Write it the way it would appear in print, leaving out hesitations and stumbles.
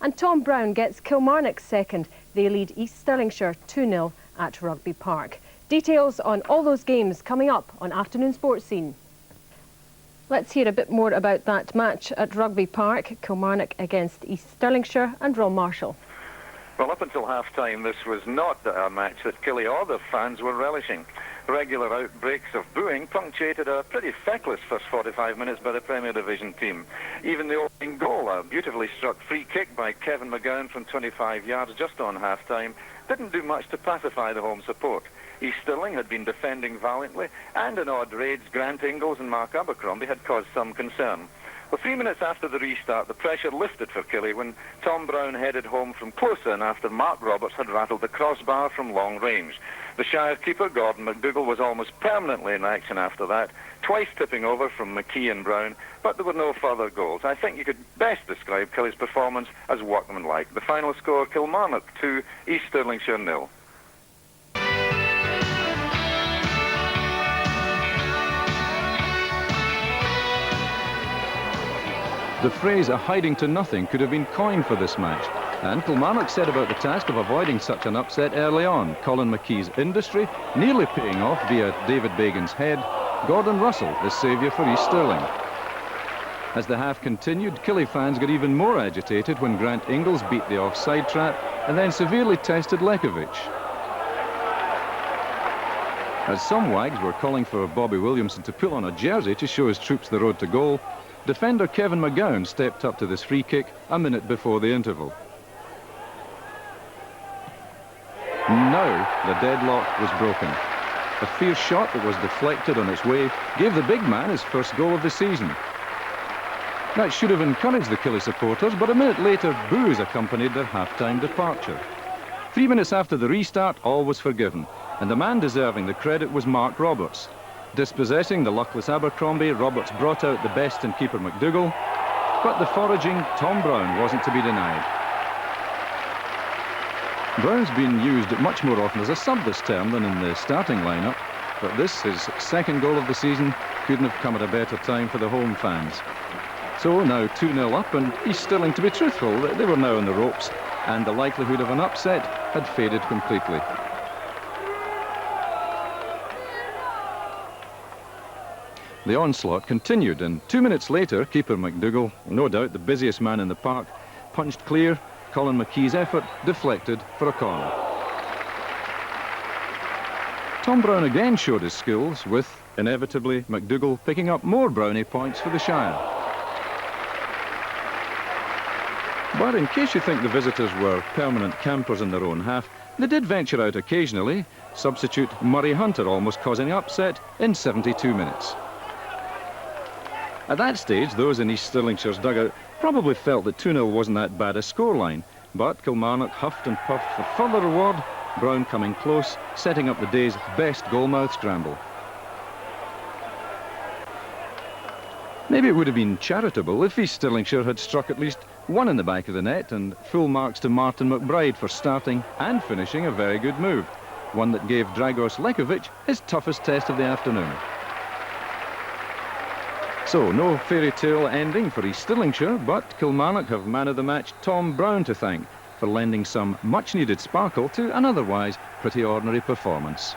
and Tom Brown gets Kilmarnock's second. They lead East Stirlingshire 2-0 at Rugby Park. Details on all those games coming up on Afternoon Sports Scene. Let's hear a bit more about that match at Rugby Park, Kilmarnock against East Stirlingshire, and Ron Marshall. Well, up until half-time, this was not a match that Killie or the fans were relishing. Regular outbreaks of booing punctuated a pretty feckless first 45 minutes by the Premier Division team. Even the opening goal, a beautifully struck free kick by Kevin McGowne from 25 yards just on half-time, didn't do much to pacify the home support. East Stirling had been defending valiantly, and in odd raids, Grant Ingles and Mark Abercrombie had caused some concern. Well, 3 minutes after the restart, the pressure lifted for Killie when Tom Brown headed home from close in after Mark Roberts had rattled the crossbar from long range. The Shire keeper, Gordon McDougall, was almost permanently in action after that, twice tipping over from McKee and Brown, but there were no further goals. I think you could best describe Killie's performance as workmanlike. The final score, Kilmarnock 2, East Stirlingshire 0. The phrase "a hiding to nothing" could have been coined for this match, and Kilmarnock set about the task of avoiding such an upset early on. Colin McKee's industry nearly paying off via David Bagan's head. Gordon Russell, the saviour for East Stirling. As the half continued, Killie fans got even more agitated when Grant Ingles beat the offside trap and then severely tested Lekovic. As some wags were calling for Bobby Williamson to pull on a jersey to show his troops the road to goal, defender Kevin McGowne stepped up to this free kick a minute before the interval. Now the deadlock was broken. A fierce shot that was deflected on its way gave the big man his first goal of the season. That should have encouraged the Killie supporters, but a minute later boos accompanied their half-time departure. 3 minutes after the restart, all was forgiven, and the man deserving the credit was Mark Roberts. Dispossessing the luckless Abercrombie, Roberts brought out the best in keeper McDougall, but the foraging Tom Brown wasn't to be denied. Brown's been used much more often as a sub this term than in the starting lineup, but this, his second goal of the season, couldn't have come at a better time for the home fans. So now 2-0 up, and East Stirling, to be truthful, they were now on the ropes, and the likelihood of an upset had faded completely. The onslaught continued, and 2 minutes later, keeper McDougall, no doubt the busiest man in the park, punched clear. Colin McKee's effort deflected for a corner. Tom Brown again showed his skills, with, inevitably, McDougall picking up more brownie points for the Shire. But in case you think the visitors were permanent campers in their own half, they did venture out occasionally, substitute Murray Hunter almost causing upset in 72 minutes. At that stage, those in East Stirlingshire's dugout probably felt that 2-0 wasn't that bad a scoreline, but Kilmarnock huffed and puffed for further reward, Brown coming close, setting up the day's best goalmouth scramble. Maybe it would have been charitable if East Stirlingshire had struck at least one in the back of the net, and full marks to Martin McBride for starting and finishing a very good move, one that gave Dragos Lekovic his toughest test of the afternoon. So, no fairy tale ending for East Stirlingshire, but Kilmarnock have man of the match Tom Brown to thank for lending some much needed sparkle to an otherwise pretty ordinary performance.